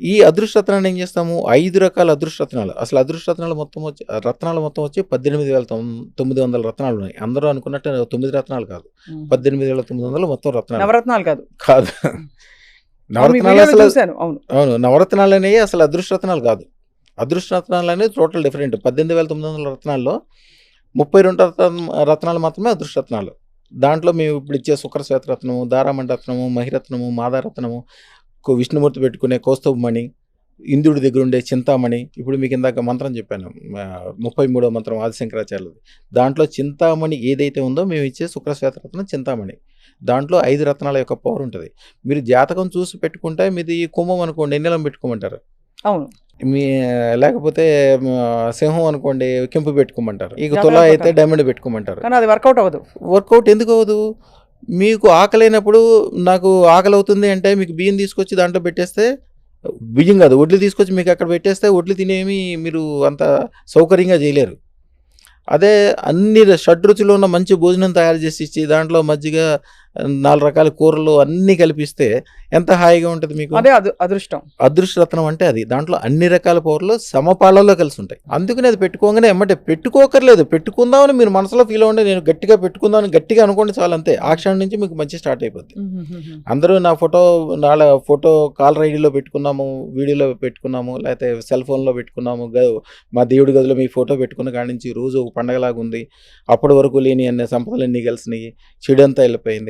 ఈ అదృష్టరత్నాన్ని ఏం చేస్తాము 5 రకాల అదృష్టరత్నాలు. అసలు అదృష్టరత్నాలు మొత్తం వచ్చి రత్నాలు మొత్తం వచ్చి 18,900 రత్నాలున్నాయి. అందరూ అనుకున్నట్టు 9 రత్నాలు కాదు. హుహు. 18,900 మొత్తం రత్నాలు. నవరత్నాలు కాదు. కాదు. అవును. మీ నవరత్నాలు వీడియోలో అసలు చూసాను. అవును. అవును. నవరత్నాలనేవి అసలు అదృష్టరత్నాలు కాదు. అదృష్టరత్నాలనేవి టోటల్ డిఫరెంట్. 18,900 రత్నాల్లో 32 రత్నాలు మాత్రమే అదృష్టరత్నాలు. దాంట్లో మేము ఇప్పుడు ఇచ్చే శుక్ర శ్వేతరత్నము, దారామణి రత్నము, మహిరత్నము, మాదారత్నము, విష్ణుమూర్తి పెట్టుకునే కౌస్తుభమణి, ఇంద్రుడి దగ్గర ఉండే చింతామణి. ఇప్పుడు మీకు ఇందాక మంత్రం చెప్పాను. 33వ మంత్రం ఆదిశంకరాచార్యులది. దాంట్లో చింతామణి ఏదైతే ఉందో మేము ఇచ్చే శుక్ర శ్వేతరత్నం చింతామణి. దాంట్లో 5 రత్నాల యొక్క పవర్ ఉంటుంది. మీరు జాతకం చూసి పెట్టుకుంటే మీది కుంభం అనుకోండి ఎన్నెలం పెట్టుకోమంటారు. అవును. మీ లేకపోతే సింహం అనుకోండి కెంపు పెట్టుకోమంటారు. ఇక తుల జాతకాల అయితే ప్రకారం. డైమండ్ పెట్టుకోమంటారు. కానీ అది వర్కౌట్ అవ్వదు. వర్కౌట్ ఎందుకు అవ్వదు? మీకు ఆకలైనప్పుడు నాకు ఆకలవుతుంది అంటే మీకు బియ్యం తీసుకొచ్చి దాంట్లో పెట్టేస్తే బియ్యం కాదు వడ్లు తీసుకొచ్చి మీకు అక్కడ పెట్టేస్తే వడ్లు తినేమి మీరు అంత సౌకర్యంగా చేయలేరు. అదే అన్ని షడ్రుచులు ఉన్న మంచి భోజనం తయారు చేసి ఇచ్చి దాంట్లో మజ్జిగ 4 రకాల కూరలు అన్నీ కలిపిస్తే ఎంత హాయిగా ఉంటుంది మీకు. అదే అదృష్టం. అదృష్టరత్నం అంటే అది. దాంట్లో అన్ని రకాల పవర్లు సమపాళ్ళలో కలిసి ఉంటాయి. అందుకని అది పెట్టుకోగానే ఎమ్మటే పెట్టుకోకర్లేదు. పెట్టుకుందామని మీరు మనసులో ఫీల్ అవ్వండి. నేను గట్టిగా పెట్టుకుందామని గట్టిగా అనుకోండి చాలు అంతే. ఆ క్షణం నుంచి మీకు మంచి స్టార్ట్ అయిపోద్ది. హుహుహుహు. అందరూ నా ఫోటో కాలర్ ఐడీలో పెట్టుకున్నాము, వీడియోలో పెట్టుకున్నాము, లేకపోతే సెల్ ఫోన్లో పెట్టుకున్నాము, మా దేవుడి గదిలో మీ ఫోటో పెట్టుకున్న కాడి నుంచి రోజు ఒక పండగలాగా ఉంది. అప్పటి వరకు లేని అన్ని సంపదలన్నీ కలిసినాయి. చెడు అంతా వెళ్ళిపోయింది.